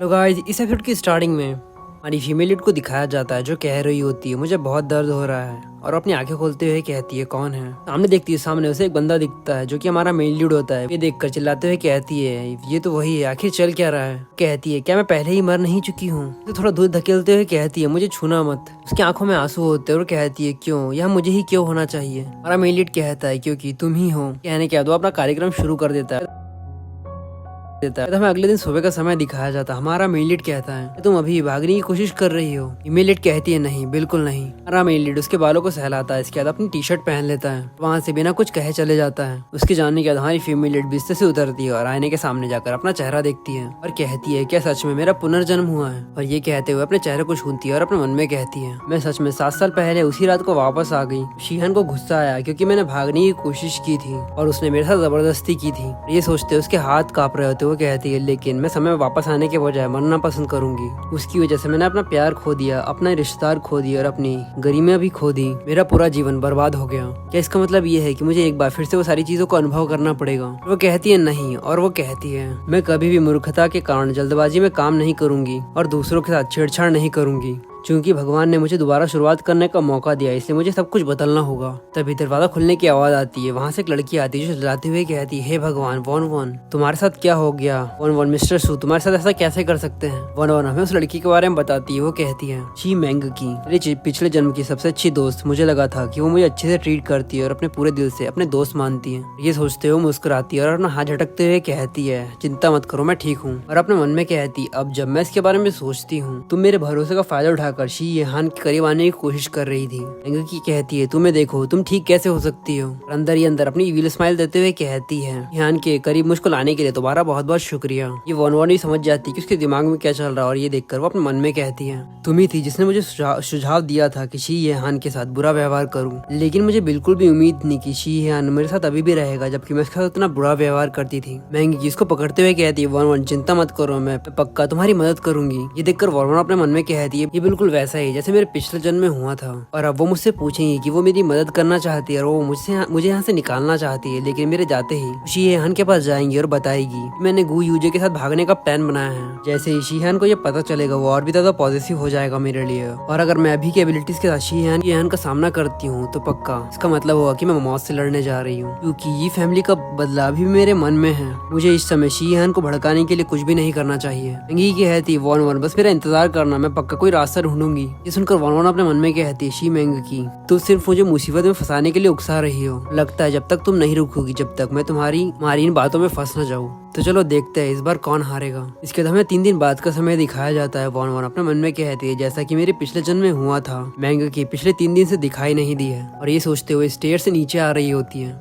तो गाइस इस एपिसोड की स्टार्टिंग में हमारी फीमेल लीड को दिखाया जाता है जो कह रही होती है मुझे बहुत दर्द हो रहा है और अपनी आंखें खोलते हुए कहती है कौन है। सामने देखती है, सामने उसे एक बंदा दिखता है जो कि हमारा मेल लीड होता है। ये देखकर चिल्लाते हुए कहती है ये तो वही है, आखिर चल क्या रहा है। कहती है क्या मैं पहले ही मर नहीं चुकी हूँ। तो थोड़ा दूर धकेलते हुए कहती है मुझे छूना मत। उसकी आंखों में आंसू होते हैं और कहती है क्यों, यह मुझे ही क्यों होना चाहिए। हमारा मेल लीड कहता है क्योंकि तुम ही हो। कहने के बाद वो अपना कार्यक्रम शुरू कर देता है। हमें अगले दिन सुबह का समय दिखाया जाता है। हमारा मेल लीड कहता है तुम अभी भागने की कोशिश कर रही हो। मेल लीड कहती है नहीं, बिल्कुल नहीं। हमारा मेल लीड उसके बालों को सहलाता है, इसके बाद अपनी टी शर्ट पहन लेता है, वहाँ से बिना कुछ कहे चले जाता है। उसके जाने के बाद हमारी फीमेल लीड बिस्तर से उतरती है और आईने के सामने जाकर अपना चेहरा देखती है और कहती है क्या सच में मेरा पुनर्जन्म हुआ है। और ये कहते हुए अपने चेहरे को छूती है और अपने मन में कहती है मैं सच में 7 साल पहले उसी रात को वापस आ गई। शीहान को गुस्सा आया क्योंकि मैंने भागने की कोशिश की थी और उसने मेरे साथ जबरदस्ती की थी। ये सोचते उसके हाथ कांप रहे होते वो कहती है लेकिन मैं समय में वापस आने के बजाय मरना पसंद करूंगी। उसकी वजह से मैंने अपना प्यार खो दिया, अपना रिश्तेदार खो दिया और अपनी गरिमा भी खो दी। मेरा पूरा जीवन बर्बाद हो गया। क्या इसका मतलब ये है कि मुझे एक बार फिर से वो सारी चीजों को अनुभव करना पड़ेगा। वो कहती है नहीं, और वो कहती है मैं कभी भी मूर्खता के कारण जल्दबाजी में काम नहीं करूंगी और दूसरों के साथ छेड़छाड़ नहीं करूंगी। क्योंकि भगवान ने मुझे दोबारा शुरुआत करने का मौका दिया, इसलिए मुझे सब कुछ बदलना होगा। तभी दरवाजा खुलने की आवाज आती है। वहाँ से एक लड़की आती है जो चिल्लाते हुए कहती है हे भगवान, वन वन तुम्हारे साथ क्या हो गया। वन वन मिस्टर सू तुम्हारे साथ ऐसा कैसे कर सकते हैं। वन वन हमें उस लड़की के बारे में बताती है। वो कहती है शी मैंग की मेरे पिछले जन्म की सबसे अच्छी दोस्त। मुझे लगा था कि वो मुझे अच्छे से ट्रीट करती है और अपने पूरे दिल से अपने दोस्त मानती है। ये सोचते हुए मुस्कुराती है और अपना हाथ झटकते हुए कहती है चिंता मत करो, मैं ठीक हूँ। और अपने मन में कहती अब जब मैं इसके बारे में सोचती हूँ तुम मेरे भरोसे का फायदा उठाकर शी हान के करीब आने की कोशिश कर रही थी। मैंग की कहती है तुम्हें देखो तुम ठीक कैसे हो सकती हो। और अंदर ही अंदर अपनी इविल स्माइल देते हुए कहती है हान के करीब मुझको लाने के लिए तुम्हारा बहुत बहुत शुक्रिया। ये वन वन भी समझ जाती है कि उसके दिमाग में क्या चल रहा है और ये देखकर वो अपने मन में कहती है तुम ही थी जिसने मुझे सुझाव दिया था कि शी हान के साथ बुरा व्यवहार करूँ, लेकिन मुझे बिल्कुल भी उम्मीद नहीं कि शी हान मेरे साथ अभी भी रहेगा जबकि मैं उसके साथ इतना बुरा व्यवहार करती थी। मैंग इसको पकड़ते हुए कहती है वन वन चिंता मत करो, मैं पक्का तुम्हारी मदद करूंगी। ये देखकर वन वन अपने मन में कहती है ये बिल्कुल वैसा ही जैसे मेरे पिछले जन्म में हुआ था। और अब वो मुझसे पूछेंगी कि वो मेरी मदद करना चाहती है और वो मुझे यहाँ से निकालना चाहती है, लेकिन मेरे जाते ही शीहान के पास जाएंगी और बताएगी मैंने गू यूजे के साथ भागने का प्लान बनाया है। जैसे ही शीहान को ये पता चलेगा वो और भी ज्यादा पॉजिटिव हो जाएगा मेरे लिए। और अगर मैं अभी की एबिलिटीज के साथ शीहान का सामना करती हूँ तो पक्का इसका मतलब होगा कि मैं मौत से लड़ने जा रही हूँ, क्योंकि ये फैमिली का बदलाव भी मेरे मन में है। मुझे इस समय शीहान को भड़काने के लिए कुछ भी नहीं करना चाहिए। अंगी कहती वन वन बस मेरा इंतजार करना, मैं पक्का कोई रास्ता ढूंढूंगी। ये सुनकर वन वन अपने मन में कहती है शी मैंग की तो सिर्फ मुझे मुसीबत में फंसाने के लिए उकसा रही हो। लगता है जब तक तुम नहीं रुकोगी जब तक मैं तुम्हारी इन बातों में फंस न जाऊँ। तो चलो देखते हैं इस बार कौन हारेगा। इसके बाद हमें 3 दिन बाद का समय दिखाया जाता है। वन वन अपने मन में कहती है जैसा कि मेरे पिछले जन्म में हुआ था। मैंग की पिछले 3 दिन से दिखाई नहीं दी है और ये सोचते हुए स्टेयर से नीचे आ रही होती है।